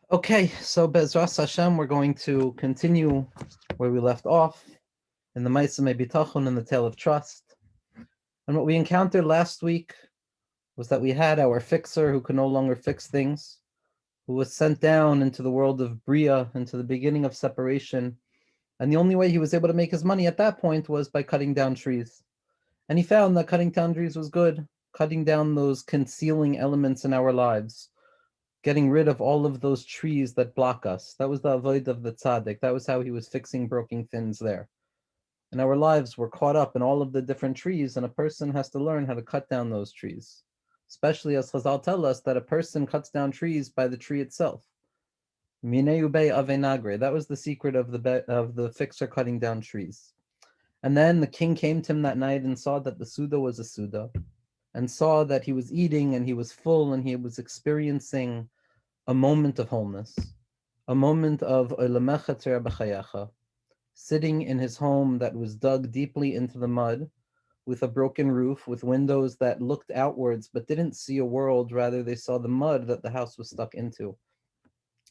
Okay, so Bezras Hashem, we're going to continue where we left off in the Ma'aseh Bitachon and the Tale of Trust. And what we encountered last week was that we had our fixer who could no longer fix things, who was sent down into the world of Bria, into the beginning of separation. And the only way he was able to make his money at that point was by cutting down trees. And he found that cutting down trees was good, cutting down those concealing elements in our lives, getting rid of all of those trees that block us. That was the avoid of the tzaddik. That was how he was fixing broken things there. And our lives were caught up in all of the different trees, and a person has to learn how to cut down those trees. Especially as Chazal tell us that a person cuts down trees by the tree itself. Minei ubei avenagre. That was the secret of the fixer cutting down trees. And then the king came to him that night and saw that the Suda was a Suda, and saw that he was eating and he was full and he was experiencing a moment of wholeness, a moment of Olamecha Tzera B'chayecha, sitting in his home that was dug deeply into the mud, with a broken roof, with windows that looked outwards but didn't see a world, rather they saw the mud that the house was stuck into.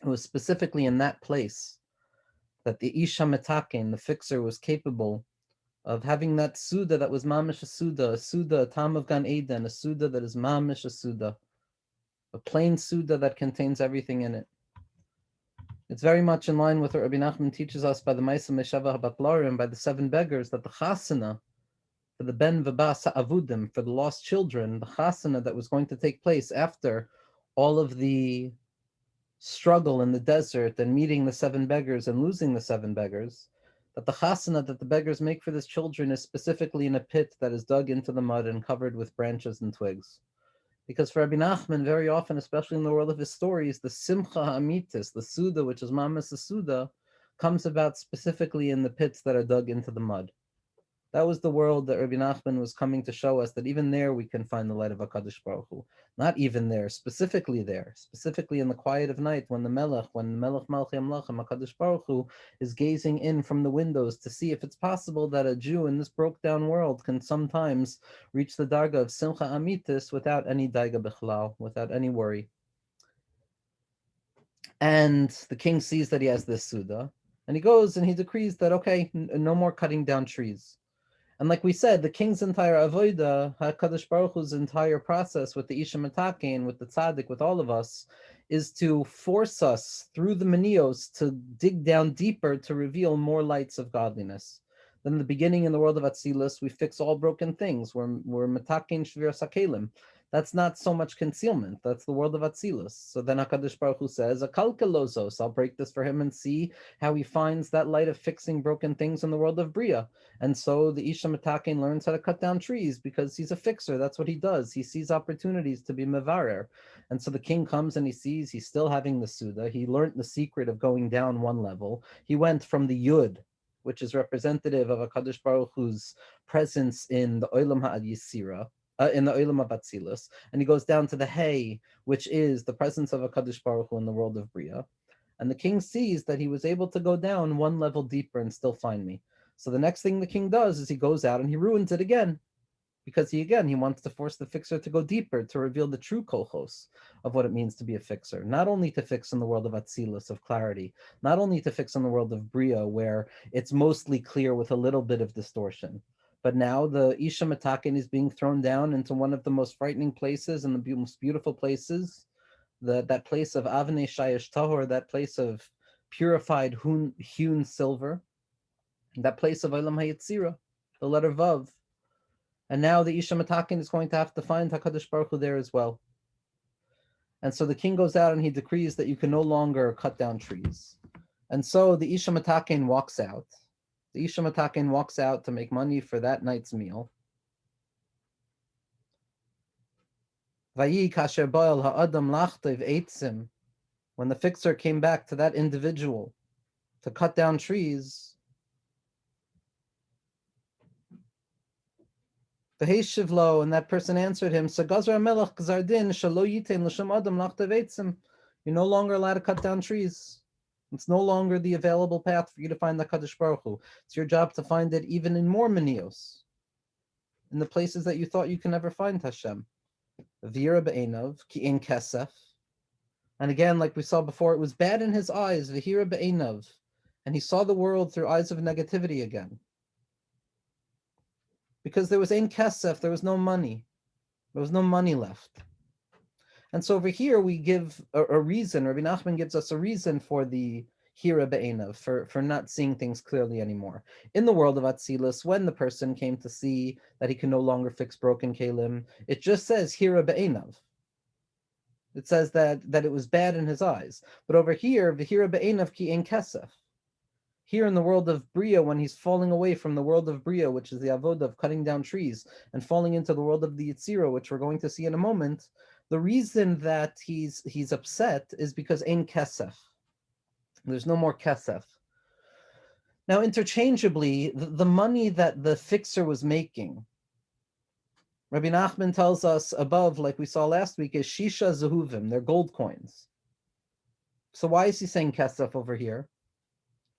It was specifically in that place that the Isha Metaken, the fixer, was capable of having that Suda that was Mamish a Suda, a Tam of Gan Eden, a Suda that is Mamish a Suda, a plain Suda that contains everything in it. It's very much in line with what Rabbi Nachman teaches us by the Ma'aseh Meshava Habatlarim, by the 7 beggars, that the chasana for the Ben V'Bas Avudim, for the lost children, the chasana that was going to take place after all of the struggle in the desert and meeting the 7 beggars and losing the 7 beggars, that the chasana that the beggars make for these children is specifically in a pit that is dug into the mud and covered with branches and twigs. Because for Rabbi Nachman, very often, especially in the world of his stories, the Simcha Amitis, the Suda, which is Mamas the Suda, comes about specifically in the pits that are dug into the mud. That was the world that Rabbi Nachman was coming to show us, that even there we can find the light of HaKadosh Baruch Hu. Not even there, specifically in the quiet of night, when the Melech Malchi Amlachim, HaKadosh Baruch Hu, is gazing in from the windows to see if it's possible that a Jew in this broke down world can sometimes reach the darga of Simcha Amitis without any daiga bichlal, without any worry. And the king sees that he has this Suda, and he goes and he decrees that, okay, no more cutting down trees. And like we said, the king's entire avoida, HaKadosh Baruch Hu's entire process with the Isha Metaken, with the Tzaddik, with all of us, is to force us through the Manios to dig down deeper to reveal more lights of godliness. Then in the beginning in the world of Atzilus, we fix all broken things. We're Metaken Shvir Sakelim. That's not so much concealment. That's the world of Atzilus. So then HaKadosh Baruch Hu says, Akal Kelozos, I'll break this for him and see how he finds that light of fixing broken things in the world of Bria. And so the Isha Metaken learns how to cut down trees because he's a fixer. That's what he does. He sees opportunities to be mevarer. And so the king comes and he sees he's still having the Suda. He learned the secret of going down one level. He went from the Yud, which is representative of HaKadosh Baruch Hu's presence in the Olam Ha'ad Yisira, in the Olam of Atzilus, and he goes down to the Hay, which is the presence of HaKadosh Baruch Hu in the world of Bria. And the king sees that he was able to go down one level deeper and still find me. So the next thing the king does is he goes out and he ruins it again, because he wants to force the fixer to go deeper, to reveal the true kolchos of what it means to be a fixer. Not only to fix in the world of Atzilus, of clarity, not only to fix in the world of Bria, where it's mostly clear with a little bit of distortion, but now the Isha Metaken is being thrown down into one of the most frightening places and the most beautiful places, that place of Avnei Shayesh Tahor, that place of purified hewn silver, that place of Olam HaYetzira, the letter Vav. And now the Isha Metaken is going to have to find HaKadosh Baruch Hu there as well. And so the king goes out and he decrees that you can no longer cut down trees. And so the Isha Metaken walks out. The Isha Metaken walks out to make money for that night's meal. Vayi kasher boel ha'adam lachtev eitzim. When the fixer came back to that individual to cut down trees, V'heishivlo, and that person answered him, Sagazar melech gzardin shalo yitein l'shem adam lachtev eitzim. You're no longer allowed to cut down trees. It's no longer the available path for you to find the Kadosh Baruch Hu. It's your job to find it even in more manios, in the places that you thought you can never find Hashem. V'yira be'enov ki in kesef. And again, like we saw before, it was bad in his eyes, v'hira be'einav, and he saw the world through eyes of negativity again. Because there was ein kesef, there was no money. There was no money left. And so over here we give a reason, Rabbi Nachman gives us a reason for the hira be'enav, for not seeing things clearly anymore. In the world of Atzilus, when the person came to see that he can no longer fix broken kalim, it just says hira be'enav. It says that it was bad in his eyes. But over here, v'hira be'enav ki ein kesef. Here in the world of Bria, when he's falling away from the world of Bria, which is the avodah of cutting down trees, and falling into the world of the Yitzira, which we're going to see in a moment, the reason that he's upset is because ein kesef. There's no more kesef. Now, interchangeably, the money that the fixer was making, Rabbi Nachman tells us above, like we saw last week, is shisha zehuvim, they're gold coins. So why is he saying kesef over here?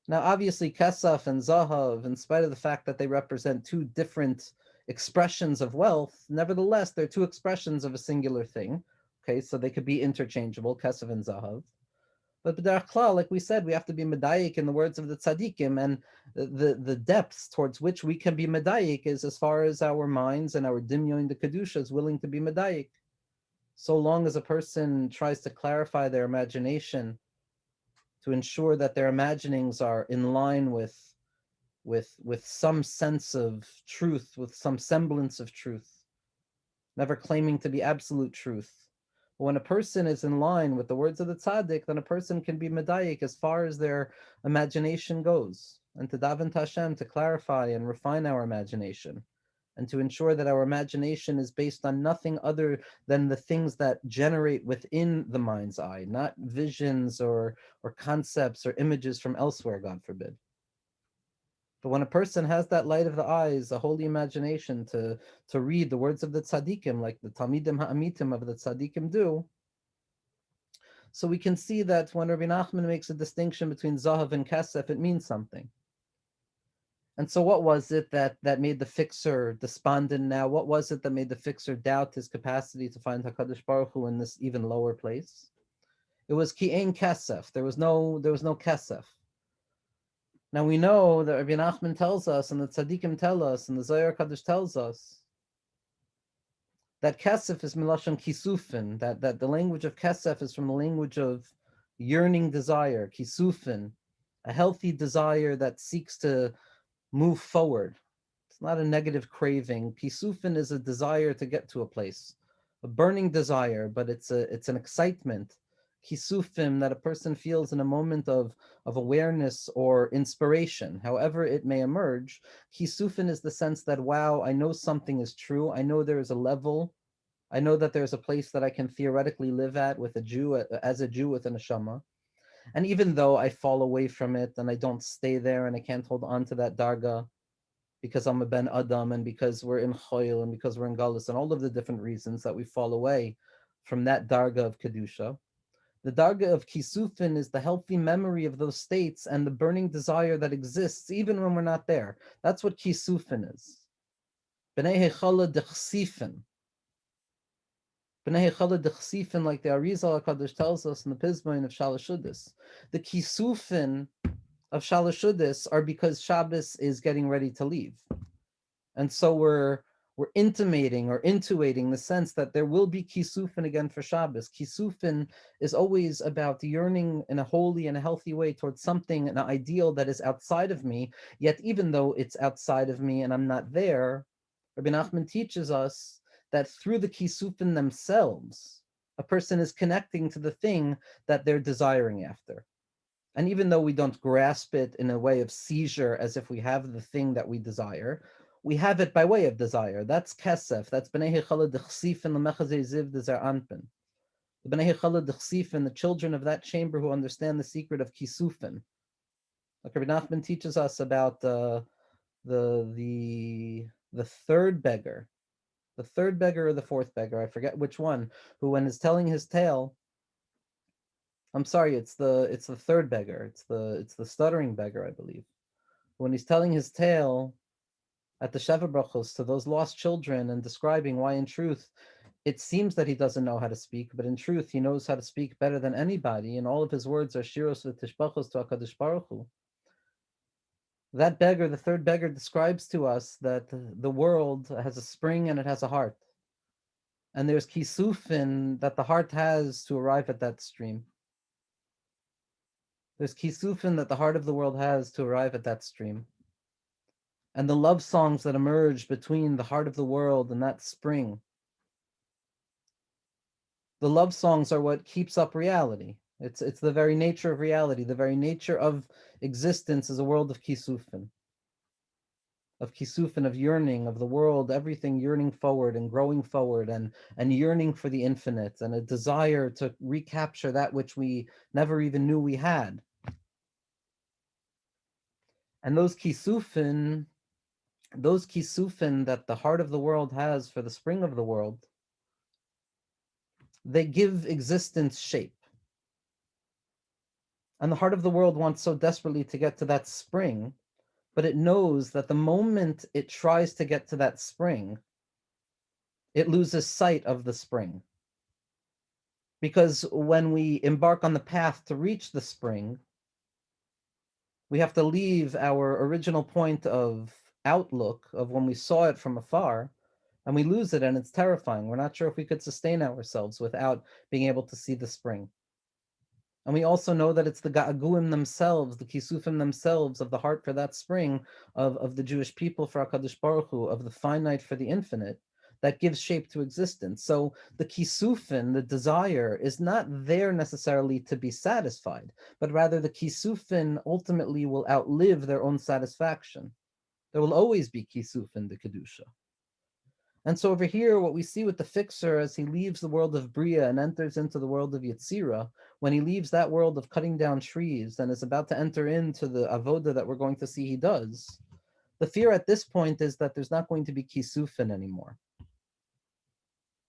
Now, obviously, Kesef and Zahav, in spite of the fact that they represent two different expressions of wealth, nevertheless, they're two expressions of a singular thing. Okay, so they could be interchangeable, Kesef and Zahav. But b'derech klal, like we said, we have to be medayik in the words of the tzaddikim, and the depths towards which we can be medayik is as far as our minds and our dimyon, the kedusha, is willing to be medayik. So long as a person tries to clarify their imagination, to ensure that their imaginings are in line with some sense of truth, with some semblance of truth, never claiming to be absolute truth. But when a person is in line with the words of the tzaddik, then a person can be medayik as far as their imagination goes, and to daven to Hashem to clarify and refine our imagination, and to ensure that our imagination is based on nothing other than the things that generate within the mind's eye, not visions or concepts or images from elsewhere, God forbid. But when a person has that light of the eyes, a holy imagination to read the words of the tzaddikim, like the Talmidim Ha'amitim of the tzaddikim do, so we can see that when Rabbi Nachman makes a distinction between Zahav and Kesef, it means something. And so what was it that made the fixer despondent now? What was it that made the fixer doubt his capacity to find HaKadosh Baruch Hu in this even lower place? It was ki ein kesef. There was no kesef. Now we know that Rabbi Nachman tells us, and the tzaddikim tell us, and the Zohar Kadosh tells us, that kesef is milashon kisufin, that the language of kesef is from the language of yearning desire, kisufin, a healthy desire that seeks to move forward. It's not a negative craving. Kisufin is a desire to get to a place, a burning desire, but it's an excitement. Kisufim that a person feels in a moment of awareness or inspiration, however it may emerge. Kisufin is the sense that, wow, I know something is true. I know there is a level. I know that there's a place that I can theoretically live at with a Jew, as a Jew with a neshama. And even though I fall away from it and I don't stay there and I can't hold on to that darga because I'm a ben Adam and because we're in choil and because we're in galus and all of the different reasons that we fall away from that darga of kedusha, the darga of kisufin is the healthy memory of those states and the burning desire that exists even when we're not there. That's what kisufin is. B'nei hechala dechsifin. B'nei hechala dechsifin, like the Arizal HaKadosh tells us in the Pizmoin of Shalashudis. The kisufin of Shalashudis are because Shabbos is getting ready to leave. And so we're intimating or intuiting the sense that there will be kisufin again for Shabbos. Kisufin is always about yearning in a holy and a healthy way towards something, an ideal that is outside of me, yet even though it's outside of me and I'm not there, Rabbi Nachman teaches us that through the kisufin themselves, a person is connecting to the thing that they're desiring after. And even though we don't grasp it in a way of seizure as if we have the thing that we desire, we have it by way of desire. That's kesef. That's b'nei hechala dechsifin l'mechazei ziv dezer anpin. The b'nei hechala dechsifin, the children of that chamber who understand the secret of kisufin. Like Rabbi Nachman teaches us about the third beggar, or the fourth beggar, I forget which one, who when he's telling his tale, I'm sorry, it's the third beggar, it's the stuttering beggar, I believe. When he's telling his tale at the Sheva Brachos to those lost children and describing why in truth it seems that he doesn't know how to speak, but in truth, he knows how to speak better than anybody, and all of his words are shiros v'tishbachos to HaKadosh Baruch Hu. That beggar, the third beggar, describes to us that the world has a spring and it has a heart. And there's kisufin that the heart has to arrive at that stream. There's kisufin that the heart of the world has to arrive at that stream. And the love songs that emerge between the heart of the world and that spring. The love songs are what keeps up reality. It's the very nature of reality. The very nature of existence is a world of kisufin. Of kisufin, of yearning, of the world, everything yearning forward and growing forward and yearning for the infinite and a desire to recapture that which we never even knew we had. And those kisufin that the heart of the world has for the spring of the world, they give existence shape. And the heart of the world wants so desperately to get to that spring, but it knows that the moment it tries to get to that spring, it loses sight of the spring. Because when we embark on the path to reach the spring, we have to leave our original point of outlook of when we saw it from afar, and we lose it, and it's terrifying. We're not sure if we could sustain ourselves without being able to see the spring. And we also know that it's the ga'aguim themselves, the kisufim themselves of the heart for that spring of the Jewish people for HaKadosh Baruch Hu, of the finite for the infinite, that gives shape to existence. So the kisufin, the desire, is not there necessarily to be satisfied, but rather the kisufin ultimately will outlive their own satisfaction. There will always be kisufin, the kedusha. And so over here, what we see with the fixer as he leaves the world of Bria and enters into the world of Yetzira, when he leaves that world of cutting down trees and is about to enter into the avoda that we're going to see he does, the fear at this point is that there's not going to be kisufin anymore.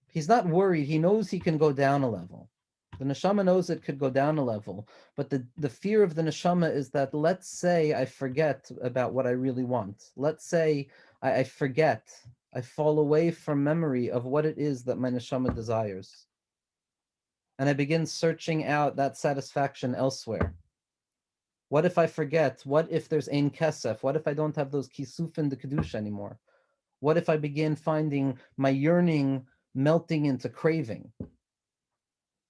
He's not worried. He knows he can go down a level. The neshama knows it could go down a level, but the fear of the neshama is that, let's say I forget about what I really want. Let's say I forget. I fall away from memory of what it is that my neshama desires. And I begin searching out that satisfaction elsewhere. What if I forget? What if there's ein kesef? What if I don't have those kisufin de kedusha anymore? What if I begin finding my yearning melting into craving?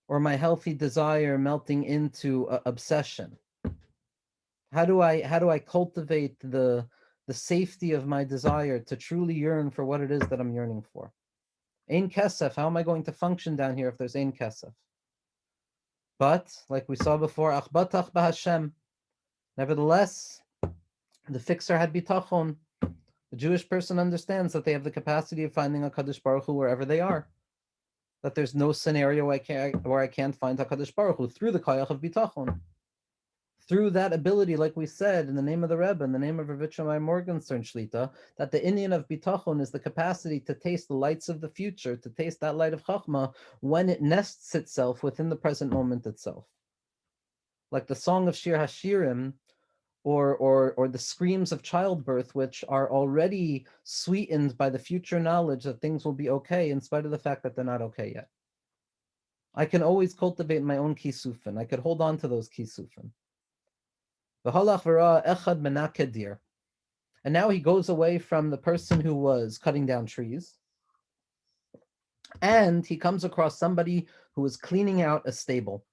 Or my healthy desire melting into obsession? How do I cultivate the safety of my desire to truly yearn for what it is that I'm yearning for? Ein kesef, how am I going to function down here if there's ein kesef? But, like we saw before, ach batach b'Hashem. Nevertheless, the fixer had bitachon. The Jewish person understands that they have the capacity of finding HaKadosh Baruch Hu wherever they are. That there's no scenario where I can't find HaKadosh Baruch Hu through the koyach of bitachon. Through that ability, like we said, in the name of the Rebbe, in the name of Rav Shammai Morgenstern Shlita, that the Indian of bitachon is the capacity to taste the lights of the future, to taste that light of Chachma when it nests itself within the present moment itself. Like the song of Shir Hashirim, or the screams of childbirth, which are already sweetened by the future knowledge that things will be okay, in spite of the fact that they're not okay yet. I can always cultivate my own kisufin. I could hold on to those kisufin. And now he goes away from the person who was cutting down trees, and he comes across somebody who is cleaning out a stable,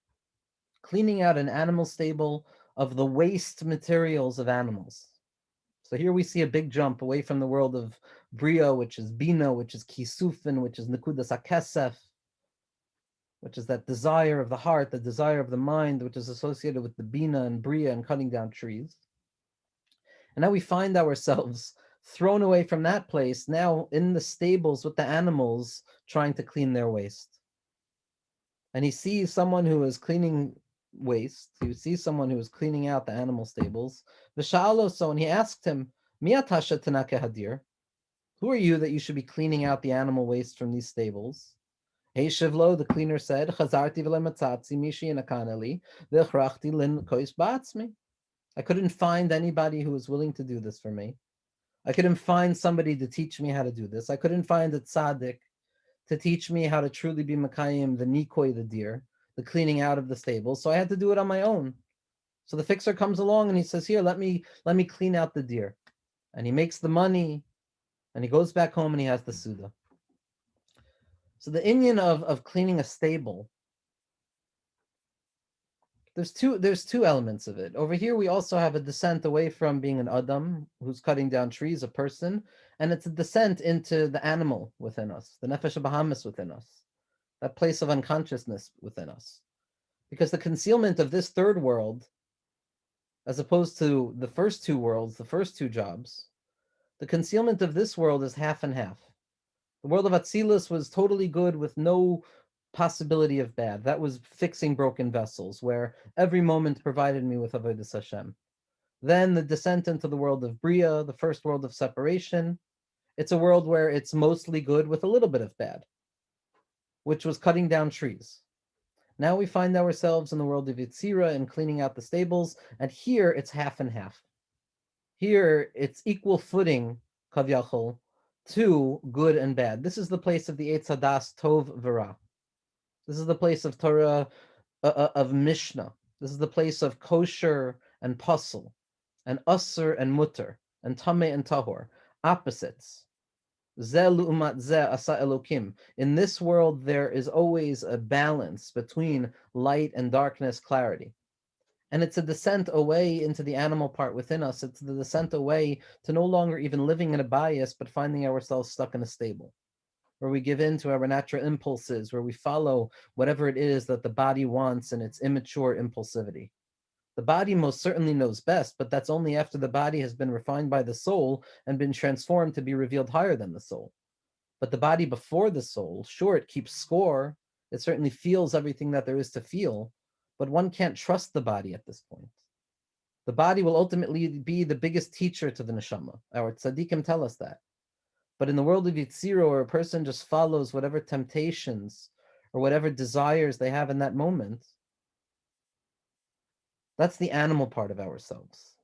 cleaning out an animal stable of the waste materials of animals. So here we see a big jump away from the world of Bria, which is Bina, which is Kisufin, which is Nekudas HaKesef, which is that desire of the heart, the desire of the mind, which is associated with the Bina and Bria and cutting down trees. And now we find ourselves thrown away from that place, now in the stables with the animals trying to clean their waste. And he sees someone who is cleaning waste. He sees someone who is cleaning out the animal stables. V'sha'alo, and he asked him, Miatasha tanake hadir? Who are you that you should be cleaning out the animal waste from these stables? Hey Shivlo, the cleaner said, Chazarti v'lematzatzi mishi inakaneli v'chrachti lin kois ba'atzmi. I couldn't find anybody who was willing to do this for me. I couldn't find somebody to teach me how to do this. I couldn't find a tzaddik to teach me how to truly be Makayim, the Nikoi, the deer, the cleaning out of the stables. So I had to do it on my own. So the fixer comes along and he says, here, let me clean out the deer. And he makes the money and he goes back home and he has the Suda. So the inyan of cleaning a stable, there's two elements of it. Over here, we also have a descent away from being an Adam who's cutting down trees, a person, and it's a descent into the animal within us, the Nefesh Bahamis within us, that place of unconsciousness within us. Because the concealment of this third world, as opposed to the first two worlds, the first two jobs, the concealment of this world is half and half. The world of Atzilus was totally good with no possibility of bad. That was fixing broken vessels, where every moment provided me with Avodas Hashem. Then the descent into the world of Bria, the first world of separation, it's a world where it's mostly good with a little bit of bad, which was cutting down trees. Now we find ourselves in the world of Yitzira and cleaning out the stables, and here it's half and half. Here it's equal footing, Kavyachol, to good and bad. This is the place of the Eitz Hadas Tov V'Ra. This is the place of Torah, of Mishnah. This is the place of kosher and puzzle, and usr and mutter, and tameh and tahor, opposites. Zeh lu'umat zeh asa Elokim. In this world, there is always a balance between light and darkness, clarity. And it's a descent away into the animal part within us. It's the descent away to no longer even living in a bias, but finding ourselves stuck in a stable, where we give in to our natural impulses, where we follow whatever it is that the body wants in its immature impulsivity. The body most certainly knows best, but that's only after the body has been refined by the soul and been transformed to be revealed higher than the soul. But the body before the soul, sure, it keeps score. It certainly feels everything that there is to feel, but one can't trust the body at this point. The body will ultimately be the biggest teacher to the neshama. Our tzaddikim tell us that. But in the world of Yitzira, where a person just follows whatever temptations or whatever desires they have in that moment, that's the animal part of ourselves.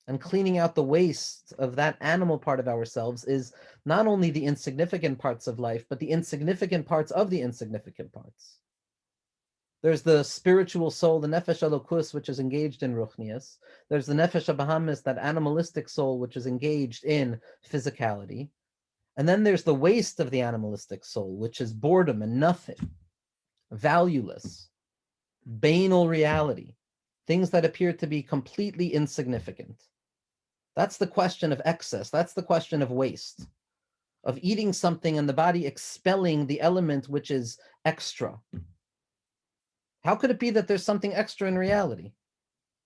And cleaning out the waste of that animal part of ourselves is not only the insignificant parts of life, but the insignificant parts of the insignificant parts. There's the spiritual soul, the nefesh elokus, which is engaged in ruchnias. There's the nefesh abahamis, that animalistic soul, which is engaged in physicality. And then there's the waste of the animalistic soul, which is boredom and nothing, valueless, banal reality, things that appear to be completely insignificant. That's the question of excess. That's the question of waste, of eating something and the body expelling the element which is extra. How could it be that there's something extra in reality?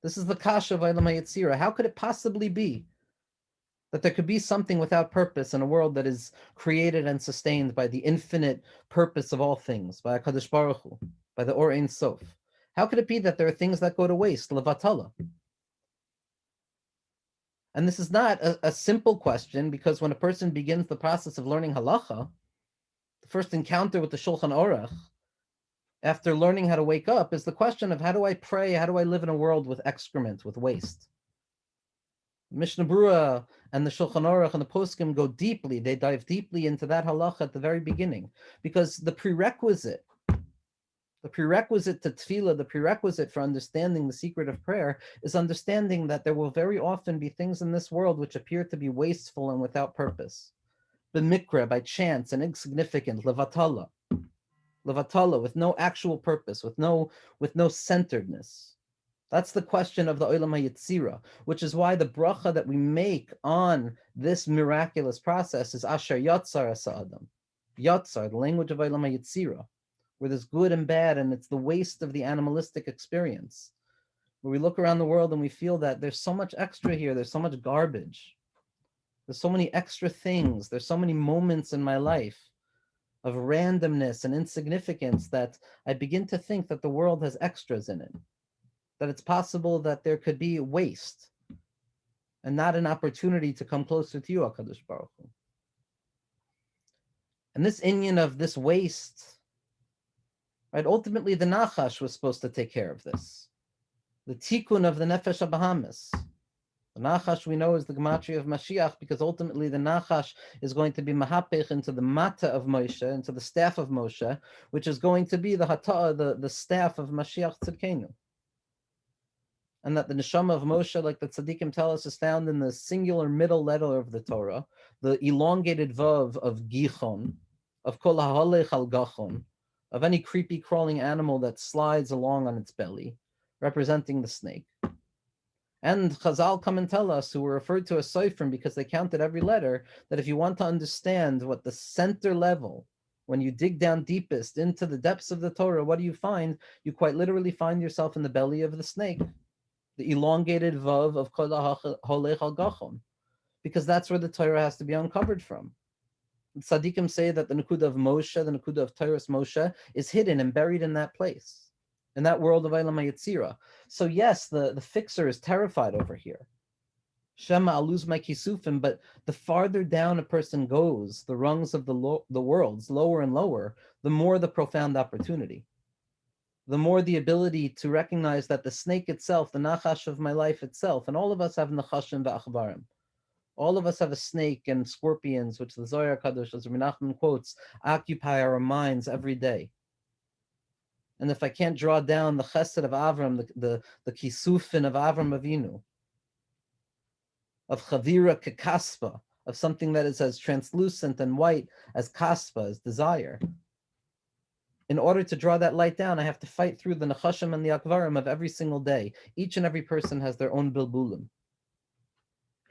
This is the kasha of Olam HaYetzirah. How could it possibly be that there could be something without purpose in a world that is created and sustained by the infinite purpose of all things, by HaKadosh Baruch Hu, by the Or Ein Sof? How could it be that there are things that go to waste, levatala? And this is not a simple question, because when a person begins the process of learning halacha, the first encounter with the Shulchan Aruch, after learning how to wake up, is the question of how do I pray, how do I live in a world with excrement, with waste? Mishnah Berurah and the Shulchan Aruch and the Poskim go deeply, they dive deeply into that halacha at the very beginning, because the prerequisite to tefillah, the prerequisite for understanding the secret of prayer, is understanding that there will very often be things in this world which appear to be wasteful and without purpose. B'mikra, by chance and insignificant, levatala, with no actual purpose, with no centeredness. That's the question of the Olam HaYetzirah, which is why the bracha that we make on this miraculous process is Asher Yatzar Asa Adam. Yatzar, the language of Olam HaYetzirah, where there's good and bad, and it's the waste of the animalistic experience, where we look around the world and we feel that there's so much extra here, there's so much garbage, there's so many extra things, there's so many moments in my life of randomness and insignificance that I begin to think that the world has extras in it, that it's possible that there could be waste and not an opportunity to come closer to you, HaKadosh Baruch Hu. And this inyan of this waste, right? Ultimately, the Nachash was supposed to take care of this. The tikkun of the Nefesh HaBahamis. The Nachash we know is the gematria of Mashiach, because ultimately the Nachash is going to be mahapech into the mata of Moshe, into the staff of Moshe, which is going to be the hata'ah, the staff of Mashiach Tzidkenu. And that the neshama of Moshe, like the tzaddikim tell us, is found in the singular middle letter of the Torah, the elongated vav of gichon, of kol ha'holech al gachon, of any creepy crawling animal that slides along on its belly, representing the snake. And Chazal come and tell us, who were referred to as Soifrim because they counted every letter, that if you want to understand what the center level, when you dig down deepest into the depths of the Torah, what do you find? You quite literally find yourself in the belly of the snake, the elongated vav of Kol HaHolech Al Gachon, because that's where the Torah has to be uncovered from. The Tzaddikim say that the Nakuda of Moshe, the Nakuda of Torah's Moshe, is hidden and buried in that place, in that world of Eilam HaYetzirah. So yes, the fixer is terrified over here. Shema, I'll lose my kisufim, but the farther down a person goes, the rungs of the worlds, lower and lower, the more the profound opportunity. The more the ability to recognize that the snake itself, the nachash of my life itself, and all of us have nachashim v'achbarim. All of us have a snake and scorpions, which the Zohar Kadosh, as Nachman quotes, occupy our minds every day. And if I can't draw down the chesed of Avram, the kisufin of Avram Avinu, of chavira kekaspa, of something that is as translucent and white as kaspa, as desire, in order to draw that light down, I have to fight through the nechashim and the akvarim of every single day. Each and every person has their own bilbulim.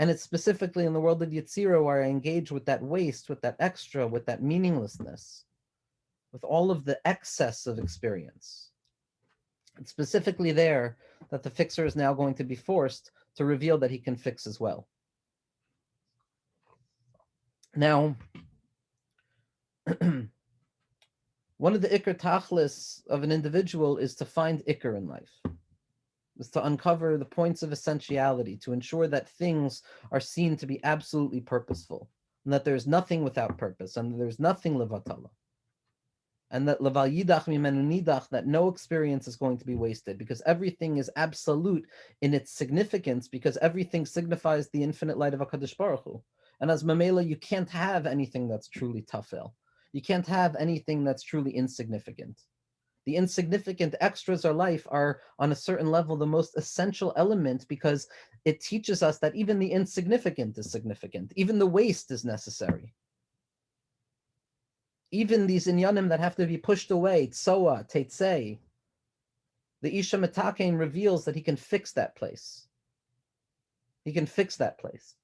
And it's specifically in the world of Yetzirah where I engage with that waste, with that extra, with that meaninglessness, with all of the excess of experience. It's specifically there that the fixer is now going to be forced to reveal that he can fix as well. Now, one of the ikar tachlis of an individual is to find ikar in life, is to uncover the points of essentiality, to ensure that things are seen to be absolutely purposeful, and that there's nothing without purpose, and that there's nothing levatala, and that leval yidach mimenu nidach, that no experience is going to be wasted, because everything is absolute in its significance, because everything signifies the infinite light of HaKadosh Baruch Hu. And as Mamela, you can't have anything that's truly tafel. You can't have anything that's truly insignificant. The insignificant extras of life are, on a certain level, the most essential element, because it teaches us that even the insignificant is significant. Even the waste is necessary. Even these inyanim that have to be pushed away, tsoa, teitzei, the Isha Metakein reveals that he can fix that place. He can fix that place.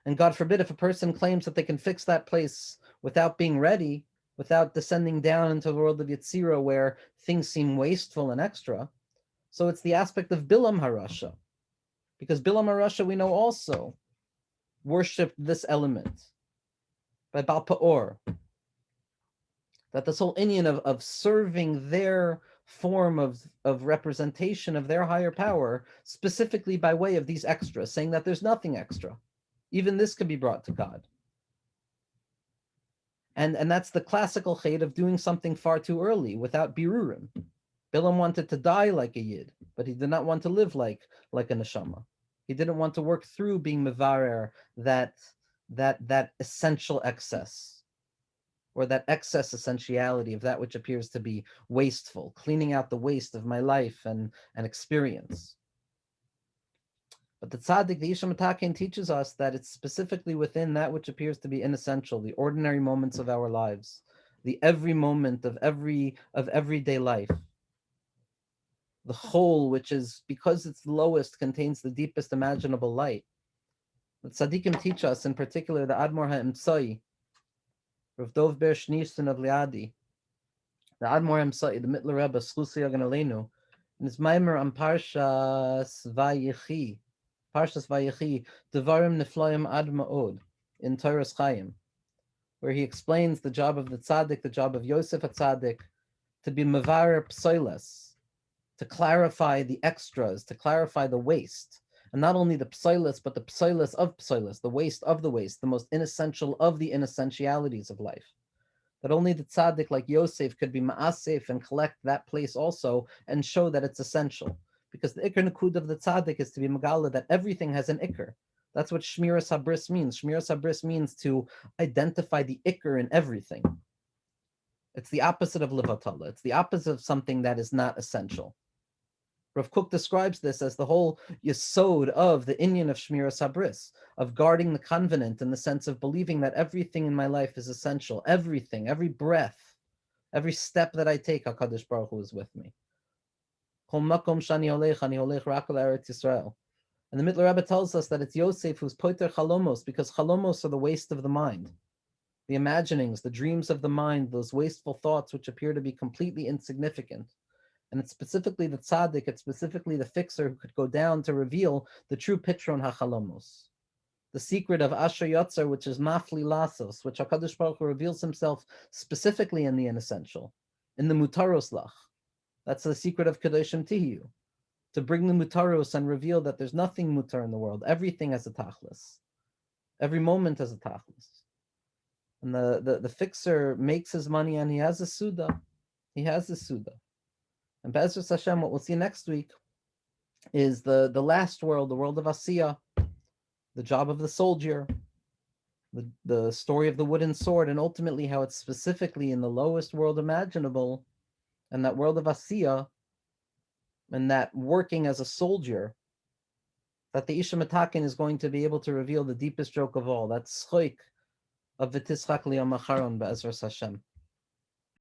And God forbid if a person claims that they can fix that place without being ready, without descending down into the world of Yetzirah where things seem wasteful and extra. So it's the aspect of Bilam Harasha. Because Bilam Harasha, we know also, worshipped this element by Baal Peor. That this whole Indian of serving their form of representation of their higher power, specifically by way of these extras, saying that there's nothing extra. Even this could be brought to God. And that's the classical chait of doing something far too early, without birurim. Bilam wanted to die like a yid, but he did not want to live like a neshama. He didn't want to work through being mevarer that essential excess, or that excess essentiality of that which appears to be wasteful, cleaning out the waste of my life and experience. But the tzaddik, the Isha Metakein, teaches us that it's specifically within that which appears to be inessential, the ordinary moments of our lives, the every moment of everyday life. The whole, which is, because it's lowest, contains the deepest imaginable light. The tzaddikim teach us, in particular, the Admor HaEmtsai, Rav Dov Ber Shneeson of Liadi, the Admor HaEmtsai, the Mittler Rebbe, Schlusi Yagan Aleinu, in his Maimer on Parshas Vayechi, Devarim Neflayim Ad Ma'od, in Torah's Chaim, where he explains the job of the tzaddik, the job of Yosef HaTzaddik, to be mevarer psoilas, to clarify the extras, to clarify the waste. And not only the psoilas, but the psoilas of psoilas, the waste of the waste, the most inessential of the inessentialities of life. That only the tzaddik like Yosef could be ma'asef and collect that place also and show that it's essential. Because the Iker Nakud of the Tzaddik is to be Megala that everything has an Iker. That's what Shmiras Habris means. Shmiras Habris means to identify the Iker in everything. It's the opposite of Levatala. It's the opposite of something that is not essential. Rav Kook describes this as the whole yesod of the inyan of Shmiras Habris, of guarding the covenant in the sense of believing that everything in my life is essential. Everything, every breath, every step that I take, HaKadosh Baruch Hu is with me. Kol makom shani olech, ani olech rak al Eretz Yisrael. And the Mittler Rebbe tells us that it's Yosef who's poiter chalomos, because chalomos are the waste of the mind. The imaginings, the dreams of the mind, those wasteful thoughts which appear to be completely insignificant. And it's specifically the tzaddik, it's specifically the fixer who could go down to reveal the true pitron hachalomos. The secret of Asher Yotzar, which is mafli lasos, which HaKadosh Baruch Hu reveals himself specifically in the inessential, in the mutaros lach. That's the secret of Kedoshim Tihiyu, to bring the mutaros and reveal that there's nothing mutar in the world. Everything has a tachlis. Every moment has a tachlis. And the fixer makes his money and he has a suda. He has a suda. And Be'ezras Hashem, what we'll see next week is the last world, the world of Asiya, the job of the soldier, the story of the wooden sword, and ultimately how it's specifically in the lowest world imaginable, and that world of Asiya, and that working as a soldier, that the Isha Matakin is going to be able to reveal the deepest joke of all, that schoik of V'tischak Liyom Acharon Be'ezras Hashem.